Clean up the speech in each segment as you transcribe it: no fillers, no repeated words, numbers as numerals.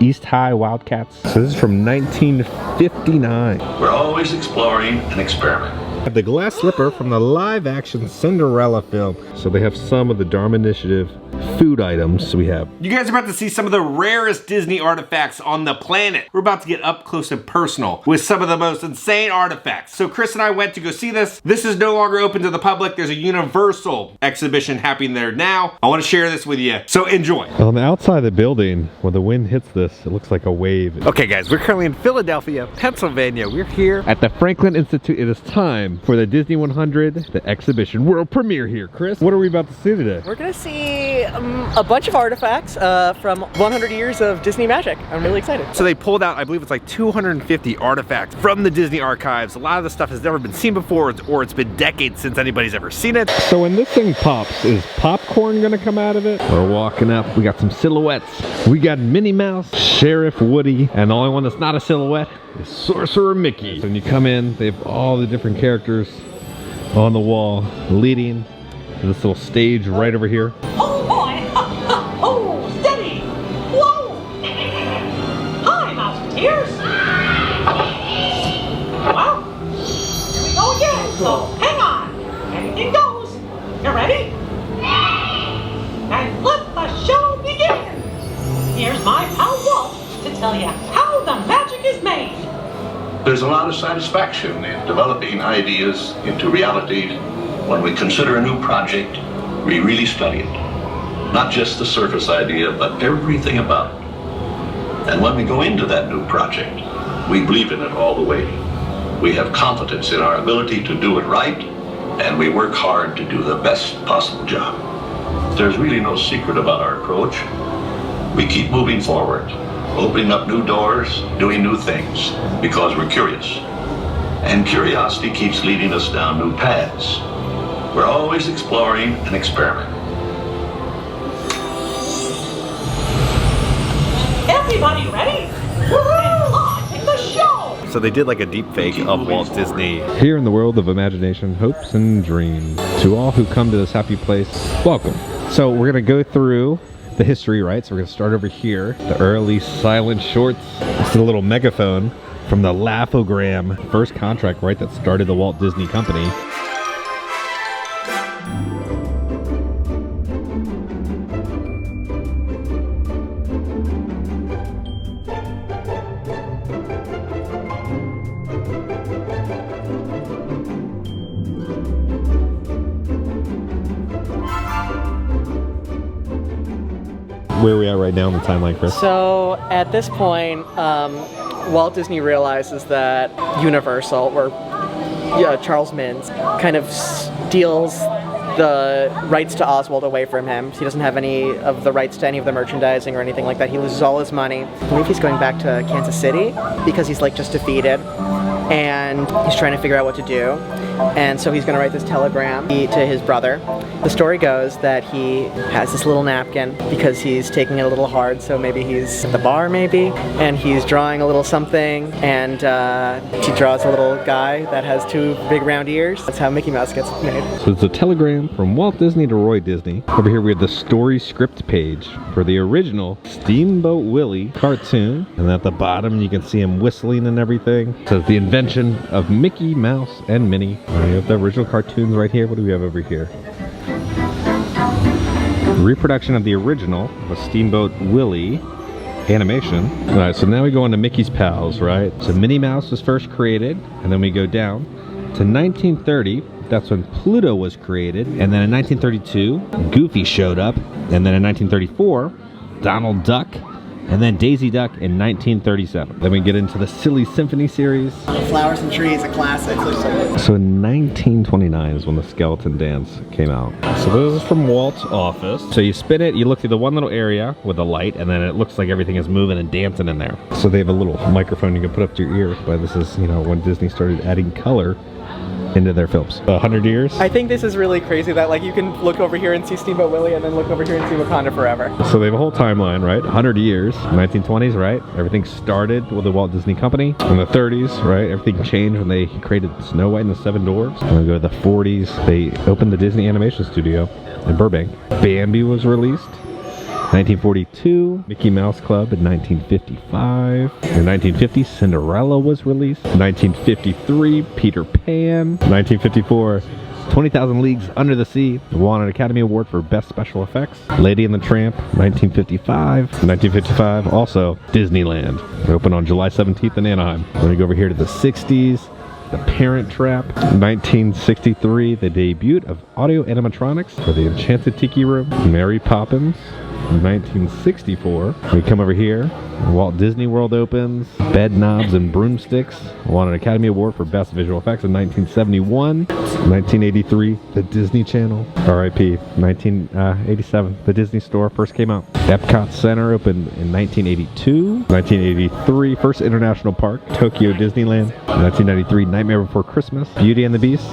East High Wildcats. So this is from 1959. We're always exploring and experimenting. The glass slipper from the live-action Cinderella film. So they have some of the Dharma Initiative food items we have. You guys are about to see some of the rarest Disney artifacts on the planet. We're about to get up close and personal with some of the most insane artifacts. So Chris and I went to go see this. This is no longer open to the public. There's a Universal exhibition happening there now. I want to share this with you, so enjoy. On the outside of the building, when the wind hits this, it looks like a wave. Okay guys, we're currently in Philadelphia, Pennsylvania. We're here at the Franklin Institute. It is time for the Disney 100, the exhibition world premiere here. Chris, what are we about to see today? We're gonna see a bunch of artifacts from 100 years of Disney magic. I'm really excited. So they pulled out, I believe it's like 250 artifacts from the Disney archives. A lot of the stuff has never been seen before, or it's been decades since anybody's ever seen it. So when this thing pops, is popcorn gonna come out of it? We're walking up, we got some silhouettes. We got Minnie Mouse, Sheriff Woody, and the only one that's not a silhouette is Sorcerer Mickey. So when you come in, they have all the different characters on the wall leading to this little stage right over here. Oh boy! Oh, steady! Whoa! Hi, Mouseketeers! Well, here we go again, so hang on. Anything goes. You ready? And let the show begin! Here's my pal Walt to tell you how the magic is made. There's a lot of satisfaction in developing ideas into reality. When we consider a new project, we really study it. Not just the surface idea, but everything about it. And when we go into that new project, we believe in it all the way. We have confidence in our ability to do it right, and we work hard to do the best possible job. There's really no secret about our approach. We keep moving forward, opening up new doors, doing new things, because we're curious. And curiosity keeps leading us down new paths. We're always exploring and experimenting. Everybody ready? And on in the show! So they did like a deep fake of Walt Disney. Here in the world of imagination, hopes and dreams. To all who come to this happy place, welcome. So we're gonna go through the history, right? So we're gonna start over here. The early silent shorts. This is a little megaphone from the Laugh-O-Gram, first contract, right, that started the Walt Disney Company. Where are we at right now in the timeline, Chris? So at this point, Walt Disney realizes that Universal, or Charles Mintz, kind of steals the rights to Oswald away from him. So he doesn't have any of the rights to any of the merchandising or anything like that. He loses all his money. I believe he's going back to Kansas City because he's like just defeated, and he's trying to figure out what to do. And so he's going to write this telegram to his brother. The story goes that he has this little napkin because he's taking it a little hard, so maybe he's at the bar maybe, and he's drawing a little something, and he draws a little guy that has two big round ears. That's how Mickey Mouse gets made. So it's a telegram from Walt Disney to Roy Disney. Over here we have the story script page for the original Steamboat Willie cartoon, and at the bottom you can see him whistling and everything. It says the invention of Mickey Mouse and Minnie. We have the original cartoons right here. What do we have over here? Reproduction of the original of Steamboat Willie animation. All right, so now we go on to Mickey's Pals, right? So Minnie Mouse was first created, and then we go down to 1930. That's when Pluto was created, and then in 1932, Goofy showed up, and then in 1934, Donald Duck, and then Daisy Duck in 1937. Then we get into the Silly Symphony series. Flowers and Trees, a classic. So in 1929 is when the Skeleton Dance came out. So this is from Walt's office. So you spin it, you look through the one little area with the light, and then it looks like everything is moving and dancing in there. So they have a little microphone you can put up to your ear, but this is, you know, when Disney started adding color into their films. 100 years? I think this is really crazy that like you can look over here and see Steamboat Willie and then look over here and see Wakanda Forever. So they have a whole timeline, right? 100 years, 1920s, right? Everything started with the Walt Disney Company. In the 30s, right? Everything changed when they created Snow White and the Seven Dwarfs. And we go to the 40s, they opened the Disney Animation Studio in Burbank. Bambi was released. 1942, Mickey Mouse Club in 1955. In 1950, Cinderella was released. 1953, Peter Pan. 1954, 20,000 Leagues Under the Sea won an Academy Award for Best Special Effects. Lady and the Tramp, 1955. 1955, also Disneyland. It opened on July 17th in Anaheim. Let me go over here to the 60s. The Parent Trap. 1963, the debut of audio animatronics for the Enchanted Tiki Room. Mary Poppins. 1964. We come over here. Walt Disney World opens. Bed Knobs and Broomsticks won an Academy Award for Best Visual Effects in 1971. 1983, the Disney Channel. R.I.P. 1987, the Disney Store first came out. Epcot Center opened in 1982. 1983, first international park, Tokyo Disneyland. 1993, Nightmare Before Christmas. Beauty and the Beast,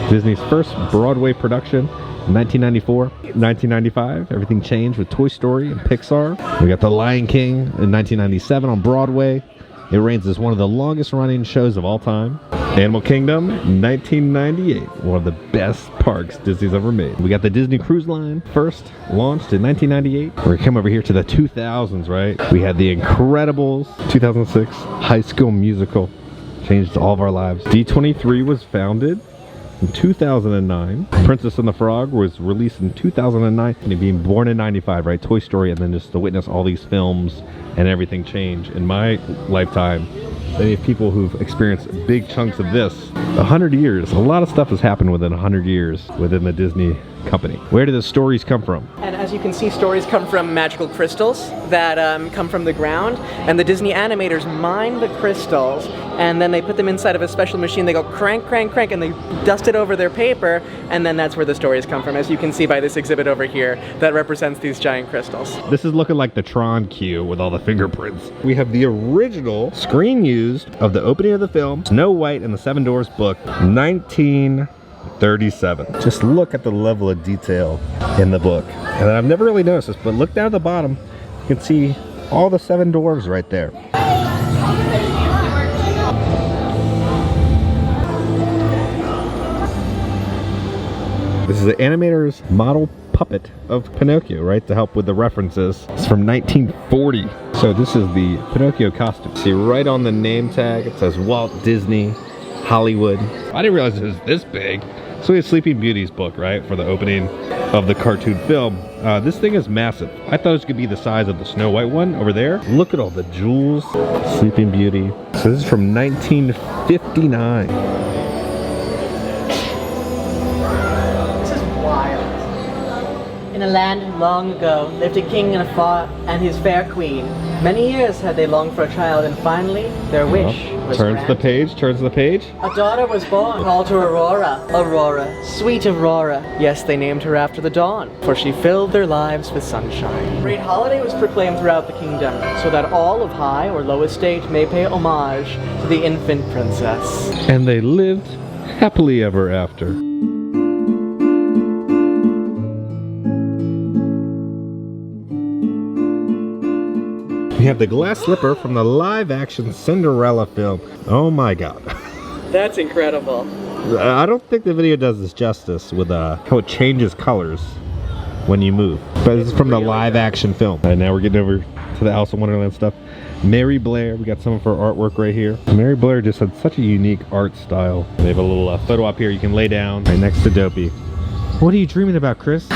Disney's first Broadway production. 1994, 1995, everything changed with Toy Story and Pixar. We got The Lion King in 1997 on Broadway. It reigns as one of the longest running shows of all time. Animal Kingdom, 1998, one of the best parks Disney's ever made. We got the Disney Cruise Line, first launched in 1998. We're gonna come over here to the 2000s, right? We had The Incredibles, 2006, High School Musical, changed all of our lives. D23 was founded in 2009. Princess and the Frog was released in 2009. And being born in 95, right? Toy Story, and then just to witness all these films and everything change. In my lifetime, many people who've experienced big chunks of this. 100 years. A lot of stuff has happened within 100 years within the Disney company. Where do the stories come from? And as you can see, stories come from magical crystals that come from the ground, and the Disney animators mine the crystals, and then they put them inside of a special machine. They go crank, crank, crank, and they dust it over their paper, and then that's where the stories come from, as you can see by this exhibit over here that represents these giant crystals. This is looking like the Tron queue with all the fingerprints. We have the original screen used of the opening of the film, Snow White and the Seven Dwarfs book, 1937. Just look at the level of detail in the book. And I've never really noticed this, but look down at the bottom. You can see all the seven dwarves right there. This is the animator's model puppet of Pinocchio, right, to help with the references. It's from 1940. So this is the Pinocchio costume. See right on the name tag, it says Walt Disney, Hollywood. I didn't realize it was this big. So we have Sleeping Beauty's book, right, for the opening of the cartoon film. This thing is massive. I thought it was gonna be the size of the Snow White one over there. Look at all the jewels. Sleeping Beauty. So this is from 1959. In a land long ago lived a king and his fair queen. Many years had they longed for a child, and finally their wish was Turns granted. the page, turns the page. A daughter was born, called her Aurora. Aurora, sweet Aurora. Yes, they named her after the dawn, for she filled their lives with sunshine. A great holiday was proclaimed throughout the kingdom, so that all of high or low estate may pay homage to the infant princess. And they lived happily ever after. We have the glass slipper from the live-action Cinderella film. Oh my god. That's incredible. I don't think the video does this justice with how it changes colors when you move. But this is from the live-action film. And now we're getting over to the Alice in Wonderland stuff. Mary Blair, we got some of her artwork right here. Mary Blair just had such a unique art style. They have a little photo up here you can lay down right next to Dopey. What are you dreaming about, Chris?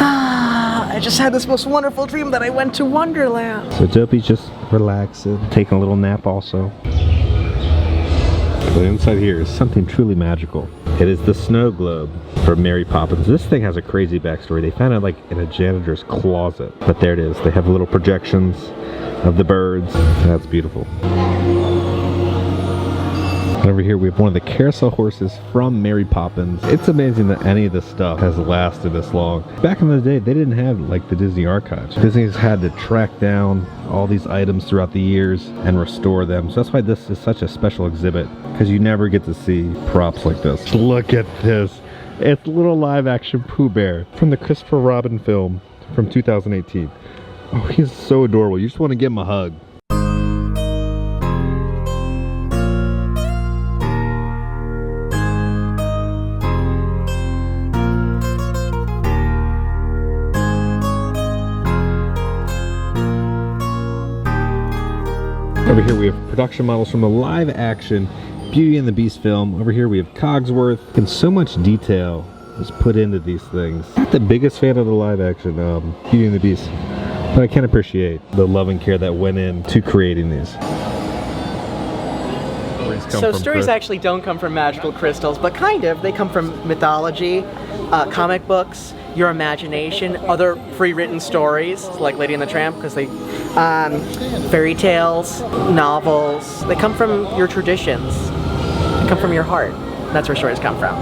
I just had this most wonderful dream that I went to Wonderland. So Dopey's just relaxing, taking a little nap also. But inside here is something truly magical. It is the snow globe from Mary Poppins. This thing has a crazy backstory. They found it like in a janitor's closet. But there it is. They have little projections of the birds. That's beautiful. And over here we have one of the carousel horses from Mary Poppins. It's amazing that any of this stuff has lasted this long. Back in the day, they didn't have like the Disney archives. Disney's had to track down all these items throughout the years and restore them. So that's why this is such a special exhibit, because you never get to see props like this. Look at this. It's a little live action Pooh Bear from the Christopher Robin film from 2018. Oh, he's so adorable. You just want to give him a hug. Over here we have production models from the live action Beauty and the Beast film. Over here we have Cogsworth, and so much detail is put into these things. I'm not the biggest fan of the live action Beauty and the Beast, but I can appreciate the love and care that went into creating these. So stories actually don't come from magical crystals, but kind of. They come from mythology, comic books, your imagination, other free-written stories like Lady and the Tramp, because they fairy tales, novels. They come from your traditions. They come from your heart. That's where stories come from.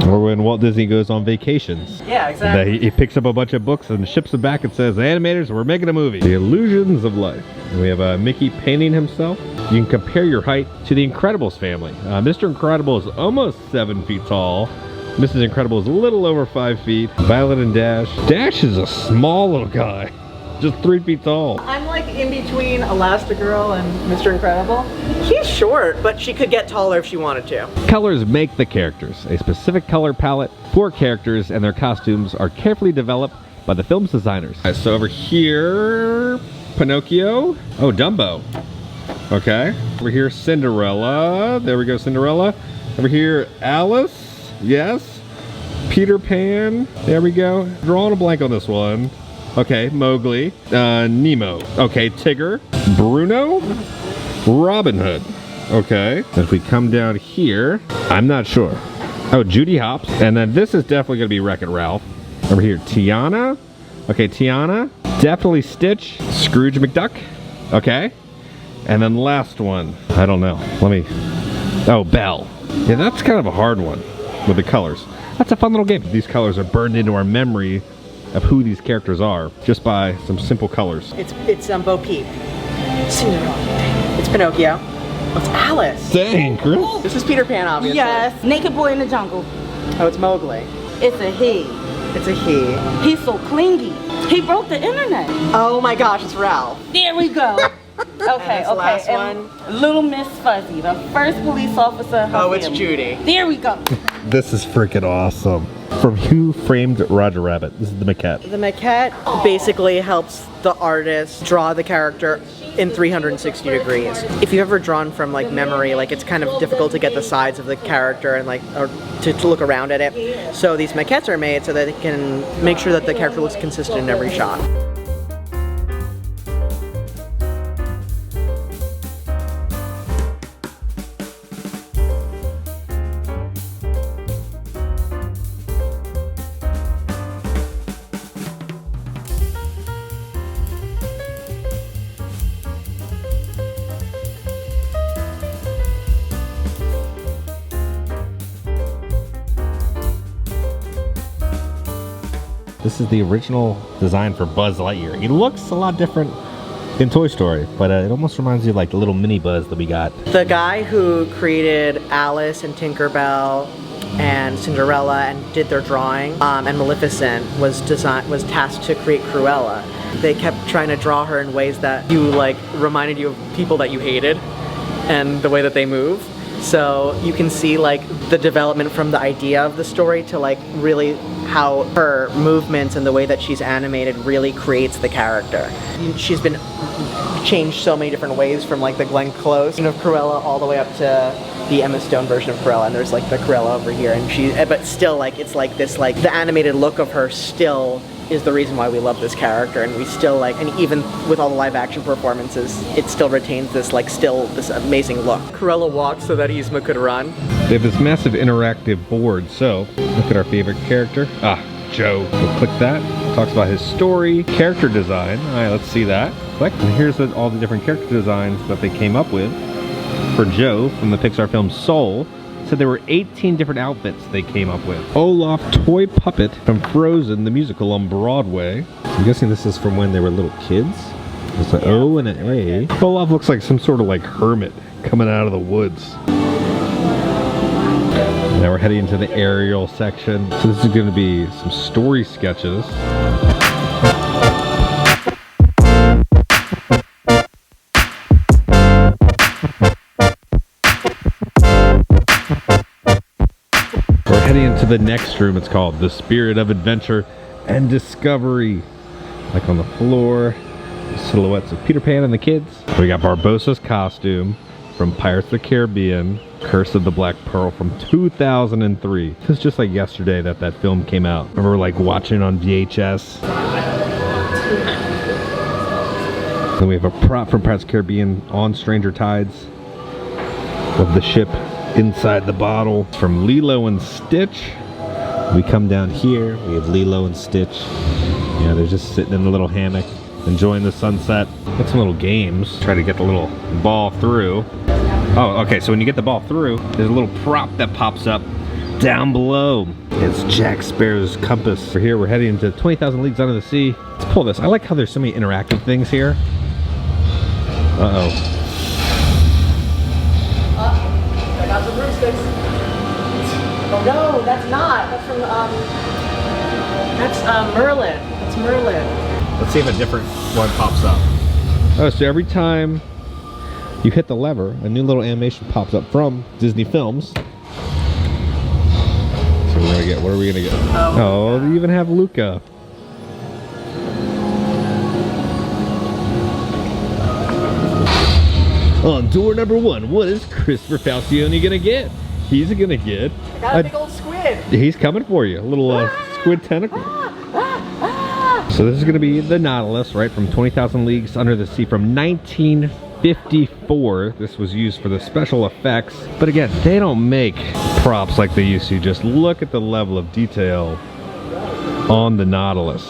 Or when Walt Disney goes on vacations. Yeah, exactly. He picks up a bunch of books and ships them back and says, "Animators, we're making a movie." The illusions of life. And we have Mickey painting himself. You can compare your height to the Incredibles family. Mr. Incredible is almost 7 feet tall. Mrs. Incredible is a little over 5 feet. Violet and Dash. Dash is a small little guy. Just 3 feet tall. I'm like in between Elastigirl and Mr. Incredible. She's short, but she could get taller if she wanted to. Colors make the characters. A specific color palette for characters and their costumes are carefully developed by the film's designers. So over here, Pinocchio. Oh, Dumbo. Okay. Over here, Cinderella. There we go, Cinderella. Over here, Alice. Yes. Peter Pan. There we go. Drawing a blank on this one. Okay, Mowgli. Nemo. Okay, Tigger. Bruno. Robin Hood. Okay. If we come down here, I'm not sure. Oh, Judy Hopps. And then this is definitely going to be Wreck-It Ralph. Over here, Tiana. Okay, Tiana. Definitely Stitch. Scrooge McDuck. Okay. And then last one. I don't know. Let me... Oh, Belle. Yeah, that's kind of a hard one with the colors. That's a fun little game. These colors are burned into our memory of who these characters are just by some simple colors. It's Bo Peep. Cinderella. It's Pinocchio. Oh, it's Alice. Dang, Chris. This is Peter Pan, obviously. Yes, Naked Boy in the Jungle. Oh, it's Mowgli. It's a he. It's a he. He's so clingy. He broke the internet. Oh my gosh, it's Ralph. There we go. Okay, the last and Little Miss Fuzzy, the first police officer. Oh, it's Judy. There we go. This is freaking awesome. From Who Framed Roger Rabbit. This is the maquette. The maquette basically helps the artist draw the character in 360 degrees. If you've ever drawn from like memory, like it's kind of difficult to get the sides of the character and like or to look around at it. So these maquettes are made so that they can make sure that the character looks consistent in every shot. This is the original design for Buzz Lightyear. He looks a lot different in Toy Story, but it almost reminds you of like the little mini Buzz that we got. The guy who created Alice and Tinkerbell and Cinderella and did their drawing, and Maleficent was tasked to create Cruella. They kept trying to draw her in ways that reminded you of people that you hated and the way that they move. So you can see like the development from the idea of the story to like really how her movements and the way that she's animated really creates the character. She's been changed so many different ways, from like the Glenn Close of Cruella all the way up to the Emma Stone version of Cruella, and there's like the Cruella over here, and but still like it's like this, like the animated look of her still is the reason why we love this character, and we still like, and even with all the live action performances, it still retains this like still this amazing look. Cruella walks so that Yzma could run. They have this massive interactive board, so look at our favorite character. Joe. We'll click that. Talks about his story, character design. All right, let's see that. Click, and here's all the different character designs that they came up with for Joe from the Pixar film Soul. So there were 18 different outfits they came up with. Olaf toy puppet from Frozen, the musical on Broadway. I'm guessing this is from when they were little kids. It's an O and an A. Olaf looks like some sort of like hermit coming out of the woods. Now we're heading into the Ariel section. So this is going to be some story sketches. We're heading into the next room. It's called The Spirit of Adventure and Discovery. Like on the floor. Silhouettes of Peter Pan and the kids. We got Barbossa's costume from Pirates of the Caribbean, Curse of the Black Pearl from 2003. This is just like yesterday that that film came out. I remember like watching it on VHS. Then we have a prop from Pirates of the Caribbean on Stranger Tides of the ship inside the bottle from Lilo and Stitch. We come down here, we have Lilo and Stitch. Yeah, they're just sitting in a little hammock, enjoying the sunset. Got some little games. Try to get the little ball through. Oh, okay, so when you get the ball through, there's a little prop that pops up down below. It's Jack Sparrow's compass. We're here, we're heading into 20,000 Leagues Under the Sea. Let's pull this. I like how there's so many interactive things here. Uh-oh. I got some broomsticks. Oh no, that's not. That's from, that's Merlin. That's Merlin. Let's see if a different one pops up. Oh, so every time you hit the lever, a new little animation pops up from Disney films. So we're gonna get, what are we gonna get? Oh, they even have Luca. On door number 1, what is Christopher Falcione gonna get? He's gonna get I got a big old squid. He's coming for you. A little squid tentacle. So this is gonna be the Nautilus, right, from 20,000 Leagues Under the Sea from 1954. This was used for the special effects. But again, they don't make props like they used to. Just look at the level of detail on the Nautilus.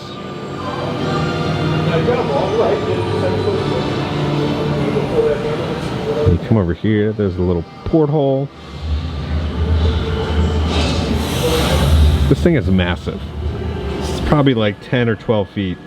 You come over here, there's a little porthole. This thing is massive. It's probably like 10 or 12 feet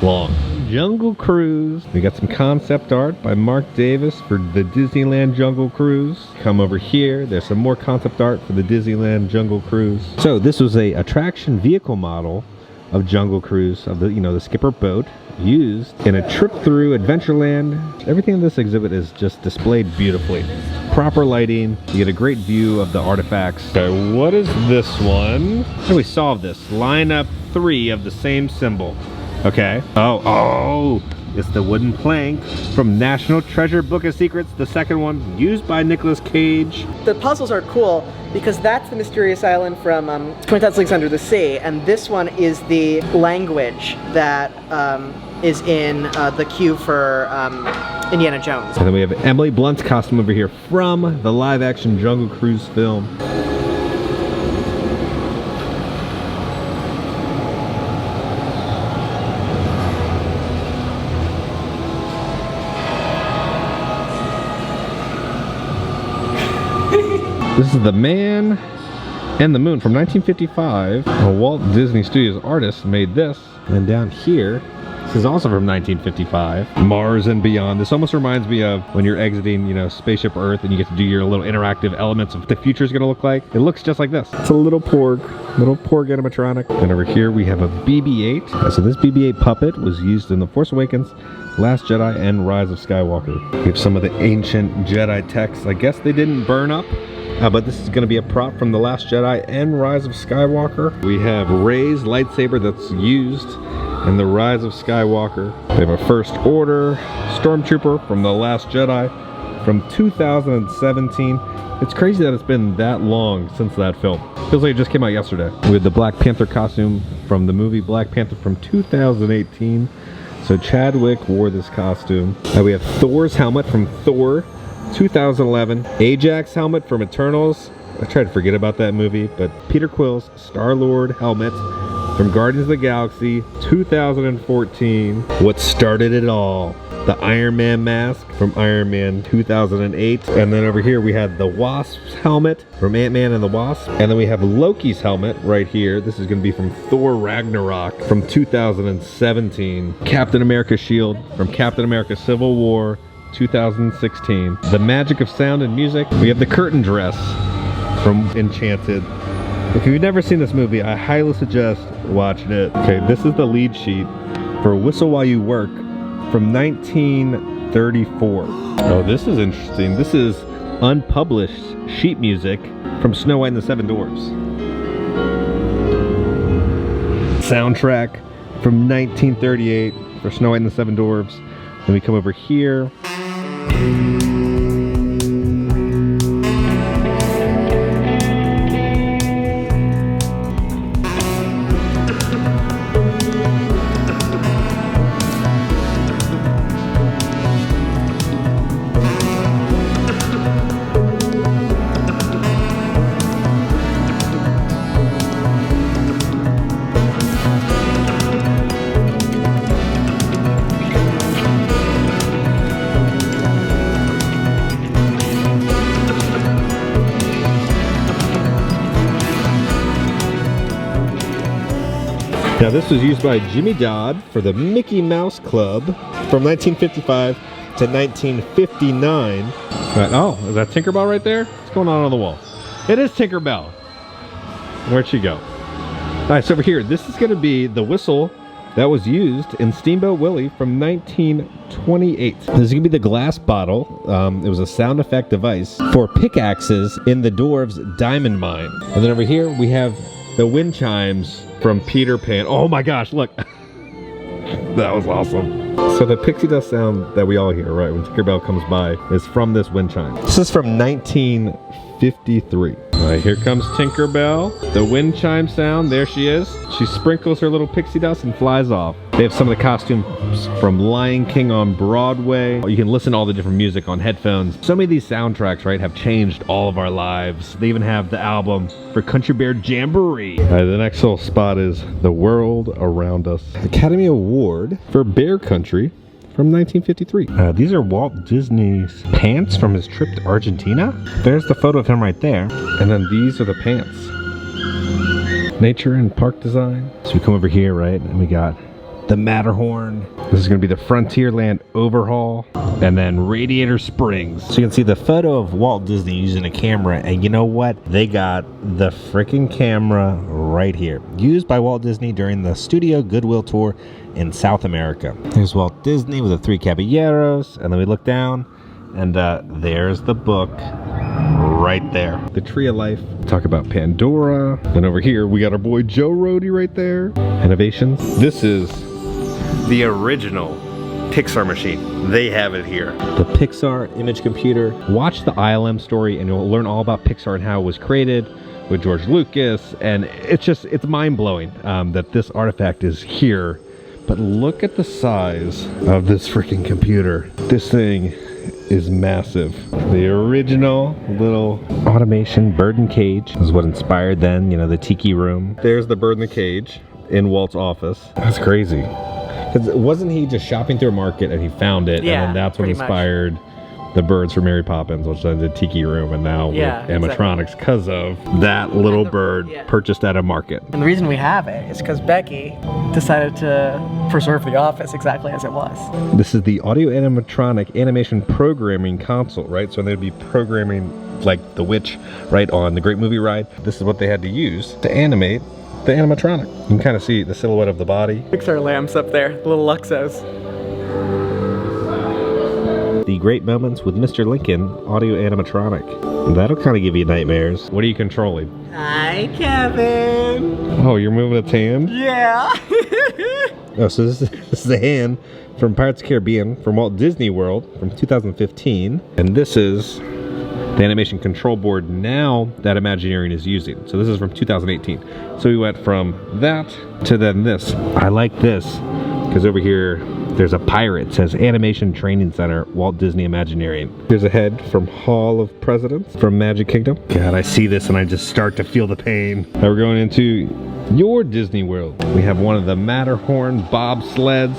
long. Jungle Cruise. We got some concept art by Mark Davis for the Disneyland Jungle Cruise. Come over here, there's some more concept art for the Disneyland Jungle Cruise. So this was a attraction vehicle model of Jungle Cruise, of the, you know, the skipper boat, used in a trip through Adventureland. Everything in this exhibit is just displayed beautifully. Proper lighting, you get a great view of the artifacts. Okay, what is this one? How do we solve this? Line up 3 of the same symbol. Okay. Oh, it's the wooden plank from National Treasure Book of Secrets, the second one, used by Nicolas Cage. The puzzles are cool because that's the mysterious island from 20,000 Leagues Under the Sea, and this one is the language that is in the queue for Indiana Jones. And then we have Emily Blunt's costume over here from the live-action Jungle Cruise film. This is The Man and the Moon from 1955. A Walt Disney Studios artist made this. And down here, this is also from 1955. Mars and Beyond. This almost reminds me of when you're exiting, you know, Spaceship Earth and you get to do your little interactive elements of what the future is going to look like. It looks just like this. It's a little porg animatronic. And over here we have a BB-8. So this BB-8 puppet was used in The Force Awakens, Last Jedi, and Rise of Skywalker. We have some of the ancient Jedi texts. I guess they didn't burn up. But this is going to be a prop from The Last Jedi and Rise of Skywalker. We have Rey's lightsaber that's used in The Rise of Skywalker. We have a First Order Stormtrooper from The Last Jedi from 2017. It's crazy that it's been that long since that film. Feels like it just came out yesterday. We have the Black Panther costume from the movie Black Panther from 2018. So Chadwick wore this costume. We have Thor's helmet from Thor 2011, Ajax helmet from Eternals. I try to forget about that movie, but Peter Quill's Star-Lord helmet from Guardians of the Galaxy 2014. What started it all? The Iron Man mask from Iron Man 2008. And then over here we had the Wasp's helmet from Ant-Man and the Wasp. And then we have Loki's helmet right here. This is going to be from Thor Ragnarok from 2017. Captain America's shield from Captain America Civil War 2016. The magic of sound and music. We have the curtain dress from Enchanted. If you've never seen this movie, I highly suggest watching it. Okay, this is the lead sheet for Whistle While You Work from 1934. Oh, this is interesting. This is unpublished sheet music from Snow White and the Seven Dwarfs. Soundtrack from 1938 for Snow White and the Seven Dwarfs. Then we come over here. Now this was used by Jimmy Dodd for the Mickey Mouse Club from 1955 to 1959. Right, oh, is that Tinkerbell right there? What's going on the wall? It is Tinkerbell. Where'd she go? All right, so over here, this is going to be the whistle that was used in Steamboat Willie from 1928. This is going to be the glass bottle. It was a sound effect device for pickaxes in the dwarves' diamond mine. And then over here, we have the wind chimes from Peter Pan. Oh my gosh, look. That was awesome. So the pixie dust sound that we all hear, right, when Tinkerbell comes by is from this wind chime. This is from 1953. All right, here comes Tinkerbell. The wind chime sound, there she is. She sprinkles her little pixie dust and flies off. They have some of the costumes from Lion King on Broadway. You can listen to all the different music on headphones. So many of these soundtracks, right, have changed all of our lives. They even have the album for Country Bear Jamboree. All right, the next little spot is The World Around Us. Academy Award for Bear Country from 1953. These are Walt Disney's pants from his trip to Argentina. There's the photo of him right there. And then these are the pants. Nature and park design. So we come over here, right, and we got the Matterhorn. This is going to be the Frontierland overhaul, and then Radiator Springs. So you can see the photo of Walt Disney using a camera, and you know what? They got the freaking camera right here, used by Walt Disney during the Studio Goodwill tour in South America. There's Walt Disney with the Three Caballeros, and then we look down, and there's the book right there. The Tree of Life. Talk about Pandora. And over here, we got our boy Joe Rohde right there. Innovations. This is the original Pixar machine. They have it here. The Pixar image computer. Watch the ILM story and you'll learn all about Pixar and how it was created with George Lucas. And it's mind-blowing that this artifact is here. But look at the size of this freaking computer. This thing is massive. The original little automation bird and cage is what inspired then, you know, the tiki room. There's the bird in the cage in Walt's office. That's crazy. Because wasn't he just shopping through a market and he found it, Yeah, and then that's what inspired the birds from Mary Poppins, which is the tiki room, and now with animatronics because of that little bird purchased at a market. And the reason we have it is because Becky decided to preserve the office exactly as it was. This is the audio animatronic animation programming console, right? So they'd be programming like the witch, right, on the Great Movie Ride. This is what they had to use to animate the animatronic. You can kind of see the silhouette of the body. Pixar lamps up there, little Luxos. The Great Moments with Mr. Lincoln audio animatronic. That'll kind of give you nightmares. What are you controlling? Hi, Kevin. Oh, you're moving its hand? Yeah. Oh, so this is the hand from Pirates of the Caribbean from Walt Disney World from 2015. And this is the animation control board now that Imagineering is using. So this is from 2018. So we went from that to then this. I like this because over here there's a pirate. It says Animation Training Center, Walt Disney Imagineering. Here's a head from Hall of Presidents from Magic Kingdom. God, I see this and I just start to feel the pain. Now we're going into your Disney World. We have one of the Matterhorn bobsleds.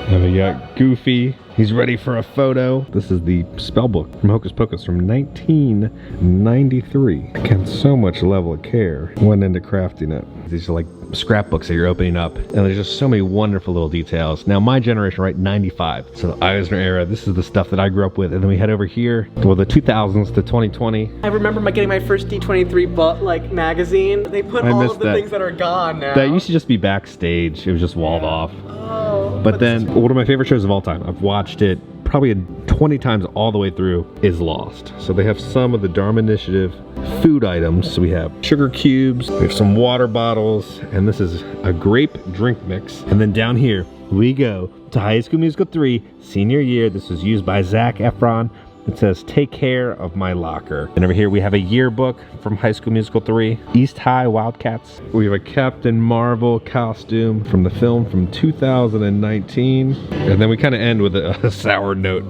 And we got Goofy. He's ready for a photo. This is the spell book from Hocus Pocus from 1993. Again, so much level of care went into crafting it. These are like scrapbooks that you're opening up, and there's just so many wonderful little details. Now, my generation, right, 95. So the Eisner era, this is the stuff that I grew up with. And then we head over here, well, the 2000s to 2020. I remember getting my first D23 magazine. They put all of the things that are gone now. That used to just be backstage. It was just walled off. Oh. But then, one of my favorite shows of all time. I've watched it probably 20 times all the way through is lost. So they have some of the Dharma Initiative food items. So we have sugar cubes, we have some water bottles, and this is a grape drink mix. And then down here we go to High School Musical 3 senior year. This was used by Zac Efron. It says, "Take care of my locker." And over here we have a yearbook from High School Musical 3, East High Wildcats. We have a Captain Marvel costume from the film from 2019. And then we kind of end with a sour note,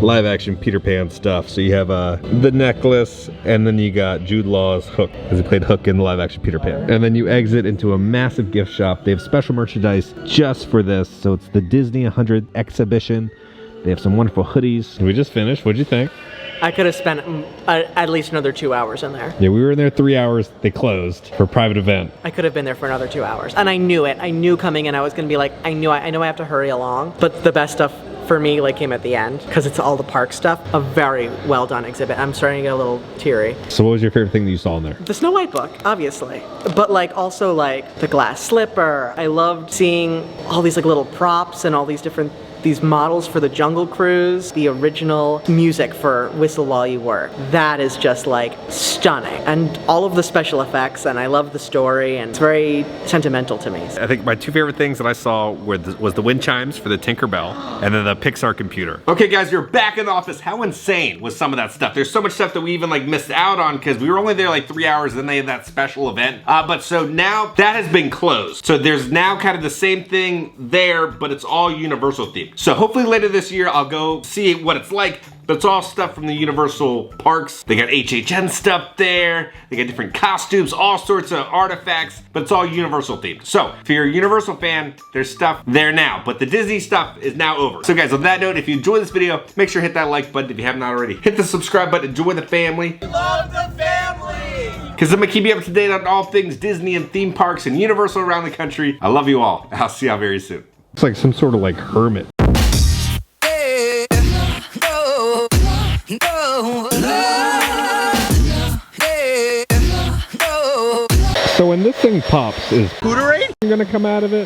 live action Peter Pan stuff. So you have the necklace, and then you got Jude Law's Hook, as he played Hook in the live action Peter Pan. And then you exit into a massive gift shop. They have special merchandise just for this. So it's the Disney 100 exhibition. They have some wonderful hoodies. We just finished. What'd you think? I could have spent at least another 2 hours in there. Yeah, we were in there 3 hours. They closed for a private event. I could have been there for another 2 hours. And I knew it. I knew coming in I was going to be like, I know I have to hurry along. But the best stuff for me like came at the end, because it's all the park stuff. A very well done exhibit. I'm starting to get a little teary. So what was your favorite thing that you saw in there? The Snow White book, obviously. But like also like the glass slipper. I loved seeing all these like little props and all these models for the Jungle Cruise, the original music for Whistle While You Work. That is just like stunning. And all of the special effects, and I love the story, and it's very sentimental to me. I think my two favorite things that I saw was the wind chimes for the Tinker Bell, and then the Pixar computer. Okay guys, you're back in the office. How insane was some of that stuff? There's so much stuff that we even like missed out on because we were only there like 3 hours, and then they had that special event. But so now that has been closed. So there's now kind of the same thing there, but it's all Universal themed. So hopefully later this year, I'll go see what it's like. But it's all stuff from the Universal parks. They got HHN stuff there. They got different costumes, all sorts of artifacts, but it's all Universal themed. So if you're a Universal fan, there's stuff there now, but the Disney stuff is now over. So guys, on that note, if you enjoyed this video, make sure to hit that like button if you haven't already. Hit the subscribe button, join the family. Love the family! Because I'm gonna keep you up to date on all things Disney and theme parks and Universal around the country. I love you all. I'll see y'all very soon. It's like some sort of like hermit. So when this thing pops, is Pooterate gonna come out of it?